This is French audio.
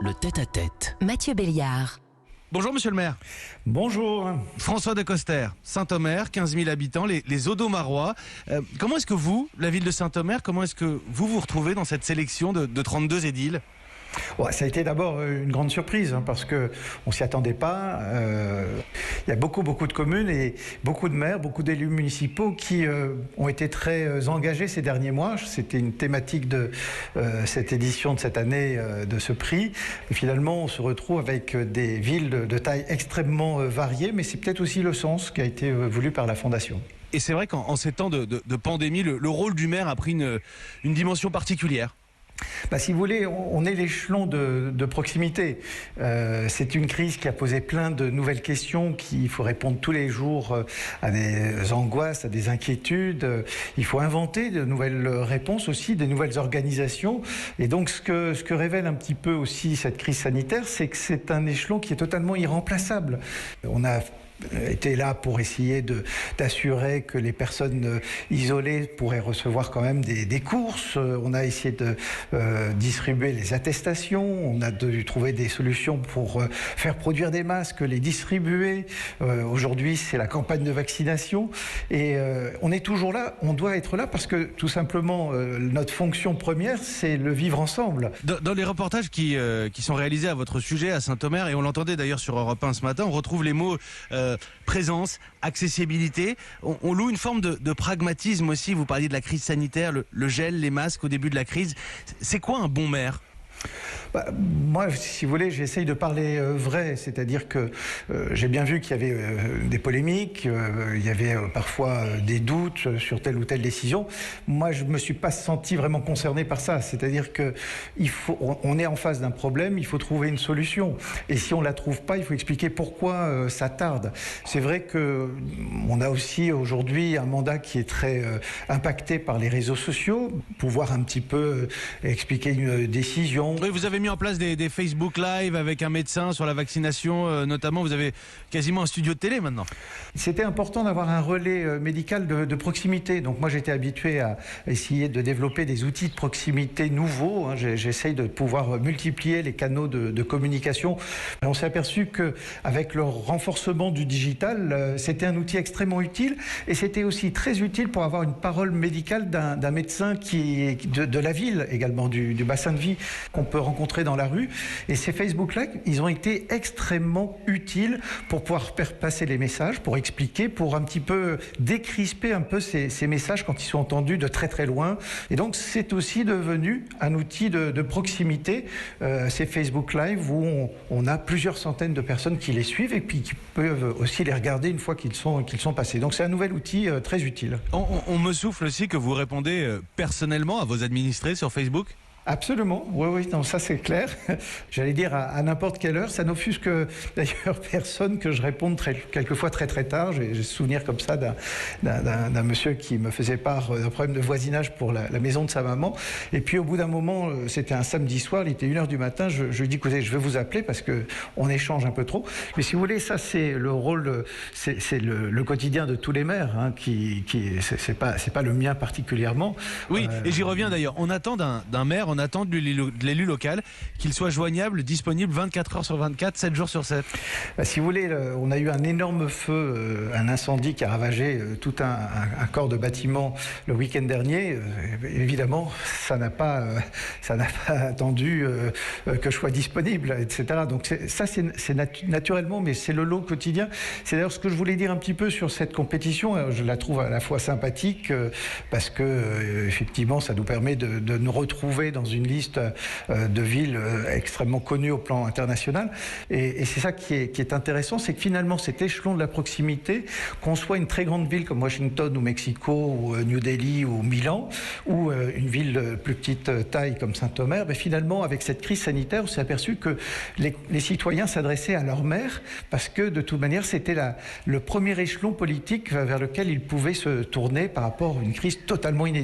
le tête-à-tête. Mathieu Béliard. Bonjour Monsieur le maire. Bonjour. François de Coster, Saint-Omer, 15 000 habitants, les Audomarois. Comment est-ce que vous, la ville de Saint-Omer, comment est-ce que vous vous retrouvez dans cette sélection de 32 édiles ? Ouais, ça a été d'abord une grande surprise parce qu'on ne s'y attendait pas. Il y a beaucoup de communes et beaucoup de maires, beaucoup d'élus municipaux qui ont été très engagés ces derniers mois. C'était une thématique de cette édition de cette année de ce prix. Et finalement, on se retrouve avec des villes de taille extrêmement variée, mais c'est peut-être aussi le sens qui a été voulu par la Fondation. Et c'est vrai qu'en ces temps de pandémie, le rôle du maire a pris une dimension particulière. Si vous voulez, on est l'échelon de proximité. C'est une crise qui a posé plein de nouvelles questions, qu'il faut répondre tous les jours à des angoisses, à des inquiétudes. Il faut inventer de nouvelles réponses aussi, des nouvelles organisations. Et donc ce que révèle un petit peu aussi cette crise sanitaire, c'est que c'est un échelon qui est totalement irremplaçable. On a était là pour essayer d'assurer que les personnes isolées pourraient recevoir quand même des courses. On a essayé de distribuer les attestations. On a dû trouver des solutions pour faire produire des masques, les distribuer. Aujourd'hui, c'est la campagne de vaccination. Et on est toujours là. On doit être là parce que tout simplement, notre fonction première, c'est le vivre ensemble. Dans les reportages qui sont réalisés à votre sujet à Saint-Omer, et on l'entendait d'ailleurs sur Europe 1 ce matin, on retrouve les mots présence, accessibilité. On loue une forme de pragmatisme aussi. Vous parliez de la crise sanitaire, le gel, les masques au début de la crise. C'est quoi un bon maire ? Moi, si vous voulez, j'essaye de parler vrai, c'est-à-dire que j'ai bien vu qu'il y avait des polémiques, il y avait parfois des doutes sur telle ou telle décision. Moi, je ne me suis pas senti vraiment concerné par ça, c'est-à-dire qu'on est en face d'un problème, il faut trouver une solution. Et si on ne la trouve pas, il faut expliquer pourquoi ça tarde. C'est vrai qu'on a aussi aujourd'hui un mandat qui est très impacté par les réseaux sociaux, pouvoir un petit peu expliquer une décision. Oui, vous avez mis en place des Facebook Live avec un médecin sur la vaccination, notamment. Vous avez quasiment un studio de télé maintenant. C'était important d'avoir un relais médical de proximité. Donc moi, j'étais habitué à essayer de développer des outils de proximité nouveaux. J'essaye de pouvoir multiplier les canaux de communication. On s'est aperçu qu'avec le renforcement du digital, c'était un outil extrêmement utile. Et c'était aussi très utile pour avoir une parole médicale d'un médecin de la ville, également du bassin de vie, qu'on peut rencontrer dans la rue. Et ces Facebook Live, ils ont été extrêmement utiles pour pouvoir faire passer les messages, pour expliquer, pour un petit peu décrisper un peu ces messages quand ils sont entendus de très très loin. Et donc c'est aussi devenu un outil de proximité, ces Facebook Live où on a plusieurs centaines de personnes qui les suivent et puis qui peuvent aussi les regarder une fois qu'ils sont passés. Donc c'est un nouvel outil très utile. On me souffle aussi que vous répondez personnellement à vos administrés sur Facebook ? Absolument, oui, non, ça c'est clair. J'allais dire à n'importe quelle heure. Ça n'offusque d'ailleurs personne que je réponde quelquefois très tard. J'ai souvenir comme ça d'un monsieur qui me faisait part d'un problème de voisinage pour la maison de sa maman. Et puis au bout d'un moment, c'était un samedi soir, il était 1h du matin, je lui dis écoutez, je vais vous appeler parce qu'on échange un peu trop. Mais si vous voulez, ça c'est le rôle, c'est le quotidien de tous les maires, c'est pas le mien particulièrement. Oui, et j'y reviens d'ailleurs. On attend d'un maire, on attend de l'élu local qu'il soit joignable, disponible 24 heures sur 24, 7 jours sur 7. Si vous voulez, on a eu un énorme feu, un incendie qui a ravagé tout un corps de bâtiment le week-end dernier. Évidemment, ça n'a pas attendu que je sois disponible, etc. Donc ça, c'est naturellement, mais c'est le lot quotidien. C'est d'ailleurs ce que je voulais dire un petit peu sur cette compétition. Je la trouve à la fois sympathique parce que effectivement, ça nous permet de nous retrouver dans une liste de villes extrêmement connues au plan international. Et c'est ça qui est intéressant, c'est que finalement cet échelon de la proximité, qu'on soit une très grande ville comme Washington ou Mexico ou New Delhi ou Milan, ou une ville de plus petite taille comme Saint-Omer, finalement avec cette crise sanitaire, on s'est aperçu que les citoyens s'adressaient à leur maire parce que de toute manière c'était le premier échelon politique vers lequel ils pouvaient se tourner par rapport à une crise totalement inédite.